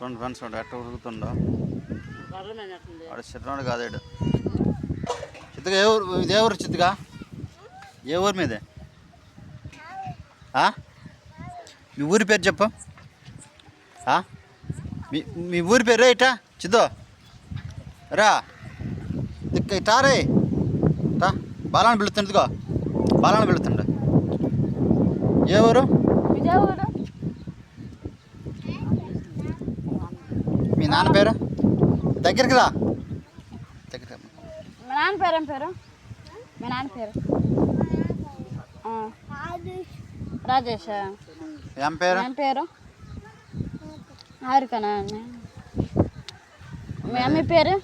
రెండు ఫ్రెండ్స్ ఉంటాడు ఎట్ట ఉరుకుతుండో వాడు చిన్నవాడు కాదేడు. చిత్తుగా ఏ ఊరు ఇదే ఊరు? చిత్తుగా ఏ ఊరు మీదే? మీ ఊరి పేరు చెప్పు. మీ ఊరి పేరు ఇటా చిద్దో రా ఇట్టా రే రా. బాలాన్ని పిలుతుందిగో, బాలాన్ని పిలుతుండు. ఏ ఊరు? మీ నాన్న పేరు? దగ్గరికి రా. దగ్గర మీ నాన్న పేరు ఏం పేరు? మీ నాన్న పేరు రాజేష్. ఏం పేరు? ఏం పేరు? హారికనా. మీ అమ్మ పేరు?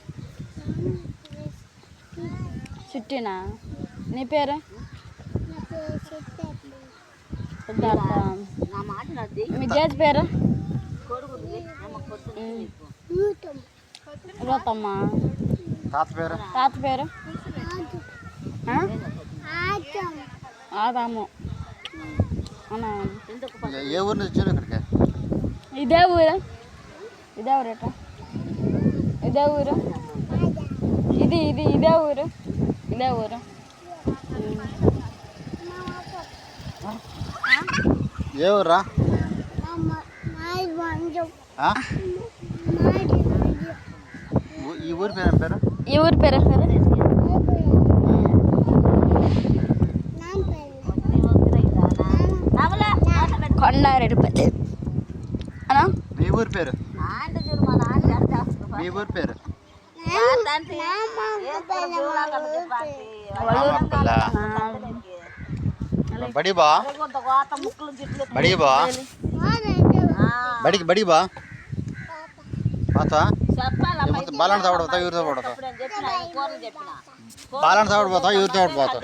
చిట్టినా. నీ పేరు? సిద్ధార్థ. మీ జేజ్ పేరు? రూతమ్మ. తాత పేరు? తాత పేరు ఆదాము. ఏ ఊరు నుంచి వచ్చారు ఇక్కడికి? ఇదే ఊరు. ఇదే ఊరట. ఇదే ఊరు. ఇదే ఊరు. ఇదే ఊరు. ఏ ఊర్రా? ఈ ఊరి పేరు పేరు? ఈ ఊరి పేరు పేరు కొండారెడ్డిపల్లి. మీ ఊరి పేరు? మీ ఊరి పేరు? బడి బా బడి బా బడికి బడి బా పాతా బాలాన్ని తాగడపోతా ఊరితో పడతా. బాలాన్ని తాగడపోతా ఊరితో పడిపోతా.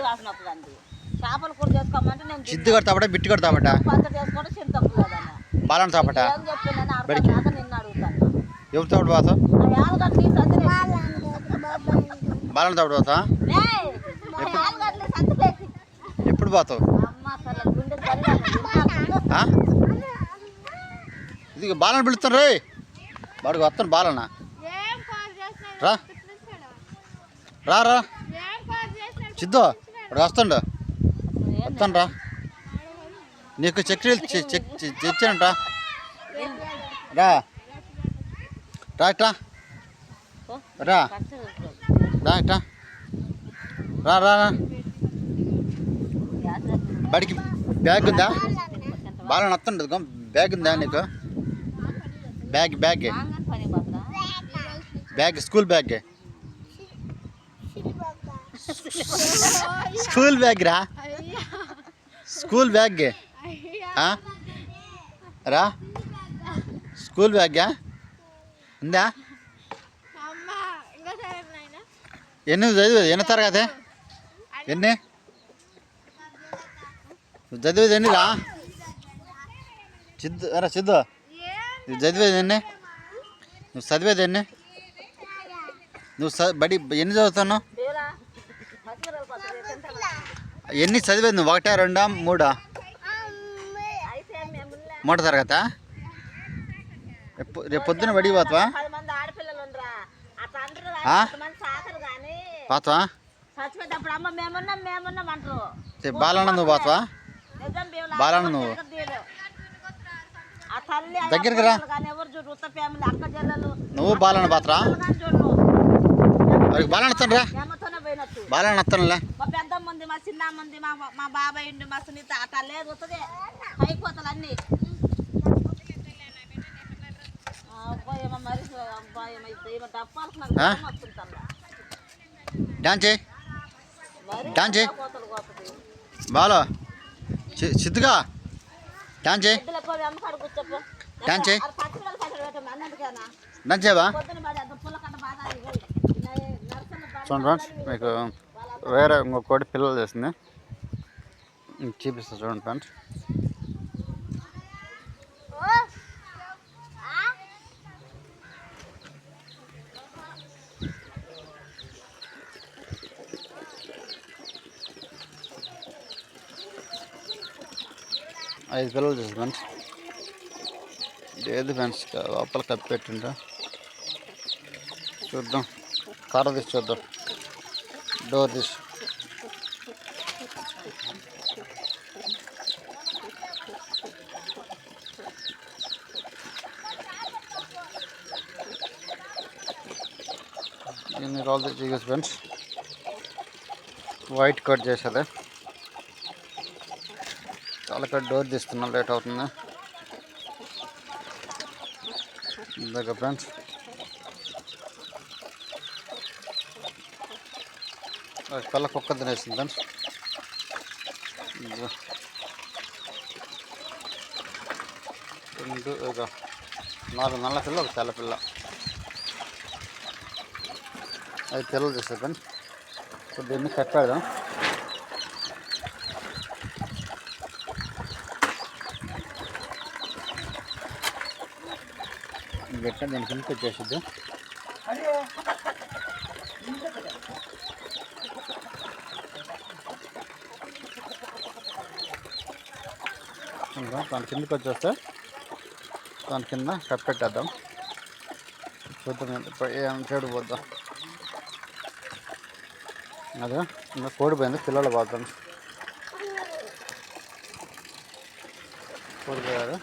సిద్ధు కడతాబట బిట్టు కడతాబట బాలాన్ని తాపట బడికి ఎవరితో పడిపోతా? బాలాన్ని తాగడపోతా. ఎప్పుడు పోతావు? ఇది బాలను పిలుస్తాను రే. వాడికి వస్తాను బాలన్న. రా రా రా సిద్ధు వాడు వస్తాడు. వస్తాను రా. నీకు చక్రీలు తెచ్చానంట. రా రా ఇట్రా రా రా ఇట్రా రా రా రా. బడికి బ్యాగ్ ఉందా? బాగా వస్తుండదు. బ్యాగ్ ఉందా నీకు? Bag bag bag school bag. School bag రా. స్కూల్ బ్యాగ్ రా. స్కూల్ బ్యాగ్ ఉందా? ఎన్ని చదివేది? ఎన్ని తరగతి? ఎన్ని నువ్వు చదివేది? ఎన్ని రా సిద్ధు? రా సిద్ధు నువ్వు చదివేది ఎన్ని? నువ్వు చదివేది ఎన్ని? నువ్వు బడి ఎన్ని చదువుతున్నావు? ఎన్ని చదివేది నువ్వు? 1, 2, 3? 3 తరగతా? రేపు పొద్దున బడికి పోతావా? పోతావా? బాలన్న నువ్వు పోతావా? బాలన్న నువ్వు దగ్గరికి రా. నువ్వు బాలన్న పోతారా? వాడికి బాలన్న వస్తాను రా. బాలన్న వస్తానులే. మా పెద్దమ్మ ఉంది, మా చిన్నమ్మ ఉంది, మా బాబాయ్ ఉండి, మా సునీత అట్లా లేదు వస్తుంది. పైపోతాలు అన్నీ డాన్స్ చేయి. డాన్స్ చేయి బాలో. సిద్ధుగా డాన్స్ చేయి. డాన్స్ చేయి. డాన్స్ చేయవా? చూడండి ఫ్రెండ్స్, మీకు వేరే ఇంకొకటి పిల్లలు చేసింది చూపిస్తా చూడండి ఫ్రెండ్స్. ఐదు పిల్లలు చేసింది ఫ్రెండ్స్. ఏది ఫ్రెండ్స్ లోపల కప్పి పెట్టిండ్రా చూద్దాం. కర్ర తీసి చూద్దాం. డోర్ తీసి దీన్ని రోజు తీసేసి ఫ్రెండ్స్ వైట్ కట్ చేసేది. చాలా కట్ డోర్ తీస్తున్నాం, లేట్ అవుతుంది. ఇందాక ఫ్రెండ్స్ కళ్ళ కుక్క తినేసింది ఫ్రెండ్స్. 4 నెలల పిల్ల, ఒక తెల్ల పిల్ల. 5 పిల్లలు చేస్తాయి ఫ్రెండ్స్. ఇప్పుడు దీన్ని కట్టాడదాం. పెట్టా దీని కిందకి వచ్చేసిద్ది. దాని కిందకి వచ్చేస్తే దాని కింద కప్పెట్టేద్దాం. చూద్దాం ఏం చెడు పోద్దాం. అదే ఇంకా కోడిపోయింది, పిల్లలు పోతాం. కోడిపోయారు.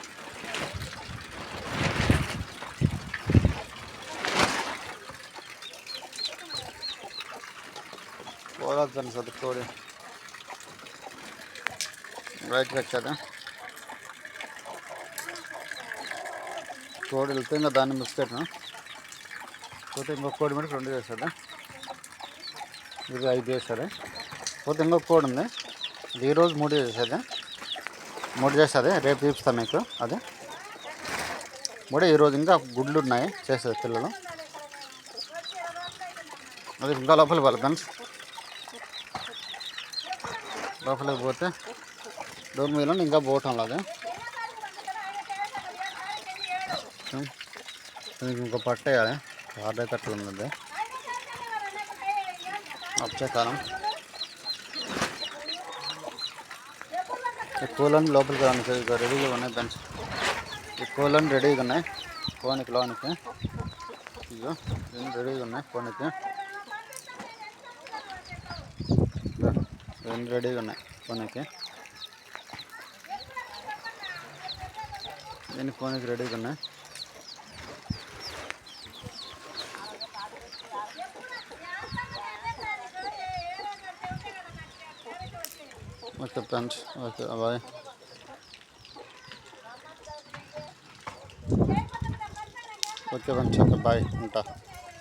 పోరాదు సార్ కోడి బయటకు వచ్చాదా. కోడి వెళ్తే ఇంకా దాన్ని మిస్కెట్ను పోతే ఇంకొక కోడి మీద 2 చేస్తాడా. ఇది 5 చేస్తాడు. పోతే ఇంకొక కోడి ఉంది, ఇది ఈరోజు 3 చేసేది. 3 చేస్తుంది, రేపు చూపిస్తాను మీకు. అదే 3 ఈరోజు. ఇంకా గుడ్లు ఉన్నాయి చేసేది పిల్లలు. అది ఇంకా లోపలికి పోవాలి ఫ్రెండ్స్. లోపలికి పోతే డోర్ మీద ఇంకా పోవటం లేదు. ఇంకో పట్ట వేయాలి. ఆర్డర్ కట్టలు ఉన్నది వచ్చేకాలం. ఈ కోళ్ళని లోపలికి రానికి రెడీగా ఉన్నాయి ఫ్రెండ్స్. ఈ కోళ్ళని రెడీగా ఉన్నాయి కోనికి లోనికి. ఇగో రెడీగా ఉన్నాయి కోనికి. ఇవన్నీ రెడీగా ఉన్నాయి కోనికి. ఇవన్నీ కోనికి రెడీగా ఉన్నాయి. Okay friends, okay bye. Okay friends, okay bye, ఉంటా.